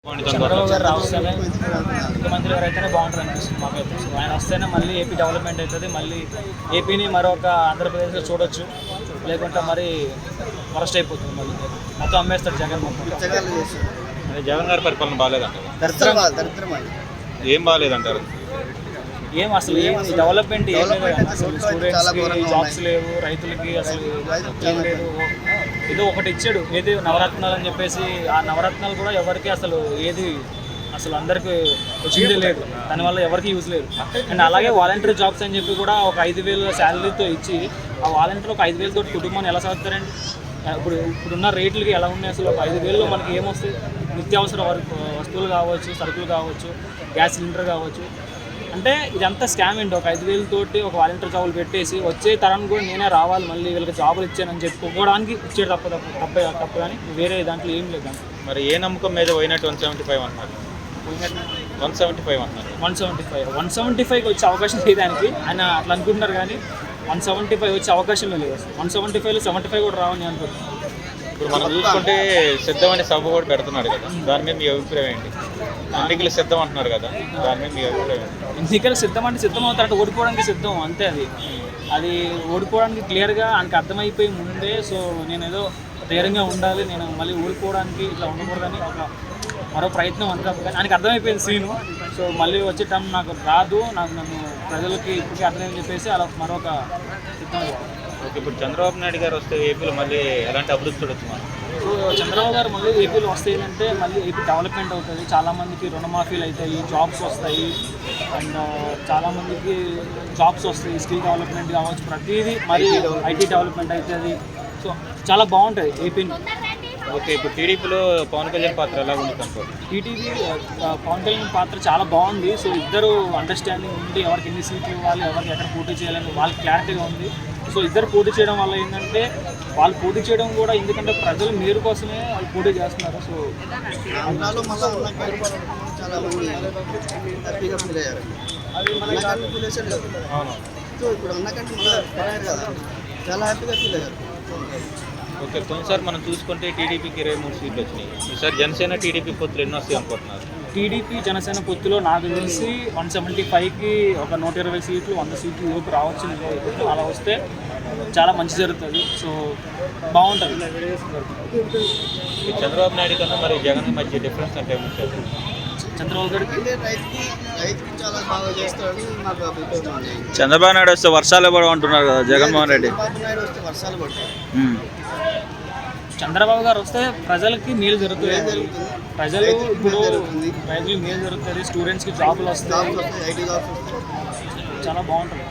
చంద్రబాబు గారు రావస్తేనే ముఖ్యమంత్రి గారు అయితేనే బాగుంటుంది అనిపిస్తుంది మాకైతే. సో ఆయన వస్తేనే మళ్ళీ ఏపీ డెవలప్మెంట్ అవుతుంది, మళ్ళీ ఏపీని మరొక ఆంధ్రప్రదేశ్లో చూడొచ్చు. లేకుంటే మరి వరస్ట్ అయిపోతుంది, మళ్ళీ మొత్తం అమ్మేస్తాడు జగన్ మొత్తం. జగన్ గారి పరిపాలన బాగాలేదంటారు. ఏం బాగాలేదంటారు? ఏం అసలు ఏం డెవలప్మెంట్ ఏం లేదు. అసలు స్టూడెంట్స్కి జాబ్స్ లేవు, రైతులకి అసలు ఏం లేదు. ఏదో ఒకటి ఇచ్చాడు, ఏది నవరత్నాలు అని చెప్పేసి. ఆ నవరత్నాలు కూడా ఎవరికి అసలు ఏది అసలు అందరికి వచ్చిందే లేదు, దానివల్ల ఎవరికి యూజ్ లేదు. అండ్ అలాగే వాలంటీర్ జాబ్స్ అని చెప్పి కూడా ఒక 5,000 శాలరీతో ఇచ్చి ఆ వాలంటీర్ ఒక 5,000 తోటి కుటుంబాన్ని ఎలా సాగుతారండి? ఇప్పుడున్న రేట్లకి ఎలా ఉన్నాయి అసలు? ఒక 5,000లో మనకి ఏమొస్తాయి? నిత్యావసర వస్తువులు కావచ్చు, సరుకులు కావచ్చు, గ్యాస్ సిలిండర్ కావచ్చు. అంటే ఇదంతా స్కామ్ ఏంటి? ఒక 5,000 తోటి ఒక వాలంటీర్ జాబులు పెట్టేసి వచ్చే తరం కూడా నేనే రావాలి, మళ్ళీ వీళ్ళకి జాబులు ఇచ్చానని చెప్పుకోవడానికి ఇచ్చేది తప్ప కానీ వేరే దాంట్లో ఏం లేదు. మరి ఏ నమ్మకం మీద పోయినట్టు 175 అంటున్నారు? 175 అంటున్నారు. 175కి వచ్చే అవకాశం లేదు దానికి. ఆయన అట్లా అనుకుంటున్నారు కానీ 175 వచ్చే అవకాశం లేదు. 175లో 75 కూడా రావని అనుకుంటున్నాను. ఇప్పుడు మనం చూసుకుంటే సిద్ధమని సభ కూడా పెడుతున్నాడు కదా, దాని మీద మీ అభిప్రాయం ఏంటి? ఎన్నికలు సిద్ధం అంటున్నారు కదా, దాని మీద మీ అభిప్రాయం ఏంటి? ఎన్నికలు సిద్ధం అంటే సిద్ధం అవుతారంటే ఓడిపోవడానికి సిద్ధం అంతే. అది ఓడిపోవడానికి క్లియర్గా ఆయనకి అర్థమైపోయి ముందే. సో నేను ఏదో ధైర్యంగా ఉండాలి, నేను మళ్ళీ ఓడిపోవడానికి ఇట్లా ఉండకూడదని ఒక మరో ప్రయత్నం అంతా. కానీ ఆయనకి అర్థమైపోయింది సీను. సో మళ్ళీ వచ్చే టైం నాకు రాదు, నన్ను ప్రజలకి ఇప్పటికీ అర్థమని చెప్పేసి అలా మరొక సిద్ధం. ఓకే, ఇప్పుడు చంద్రబాబు నాయుడు గారు వస్తే ఏపీలో మళ్ళీ ఎలాంటి అభివృద్ధి చూడొచ్చు మనం? సో చంద్రబాబు గారు మళ్ళీ ఏపీలో వస్తే ఏంటంటే మళ్ళీ ఏపీ డెవలప్మెంట్ అవుతుంది. చాలామందికి రుణమాఫీలు అవుతాయి, జాబ్స్ వస్తాయి. అండ్ చాలామందికి జాబ్స్ వస్తాయి, స్కిల్ డెవలప్మెంట్ కావచ్చు, ప్రతిదీ. మరి ఐటీ డెవలప్మెంట్ అవుతుంది. సో చాలా బాగుంటుంది ఏపీని. ఓకే, ఇప్పుడు టీడీపీలో పవన్ కళ్యాణ్ పాత్ర ఎలా ఉంటుంది అనుకోండి? పవన్ కళ్యాణ్ పాత్ర చాలా బాగుంది. సో ఇద్దరు అండర్స్టాండింగ్ ఉంది, ఎవరికి ఎన్ని సీట్లు ఇవ్వాలి, ఎవరికి ఎక్కడ పోటీ చేయాలని వాళ్ళకి క్లారిటీగా ఉంది. సో ఇద్దరు పోటీ చేయడం వల్ల ఏంటంటే వాళ్ళు పోటీ చేయడం కూడా ఎందుకంటే ప్రజల మేలు కోసమే వాళ్ళు పోటీ చేస్తున్నారు. సో ఓకే, కొన్నిసారి మనం చూసుకుంటే టీడీపీకి 23 సీట్లు వచ్చినాయి. ఈసారి జనసేన టీడీపీ పొత్తులు ఎన్నో వస్తాయి అనుకుంటున్నారు? టీడీపీ జనసేన పొత్తులో నాకు తెలిసి 175కి ఒక 120 సీట్లు 100 సీట్లు లోపు రావచ్చు. అలా వస్తే చాలా మంచి జరుగుతుంది. సో బాగుంటుంది. చంద్రబాబు నాయుడు కన్నా మరి జగన్ మధ్య డిఫరెన్స్ అంటే ఏముంటుంది? చంద్రబాబు గారికి చంద్రబాబు నాయుడు వస్తే వర్షాలు పడవు అంటున్నారు కదా జగన్మోహన్ రెడ్డి. చంద్రబాబు గారు వస్తే ప్రజలకి మేలు జరుగుతుంది. ప్రజలు ఇప్పుడు రైతులకు మేలు జరుగుతుంది, స్టూడెంట్స్కి జాబులు వస్తాయి, చాలా బాగుంటుంది.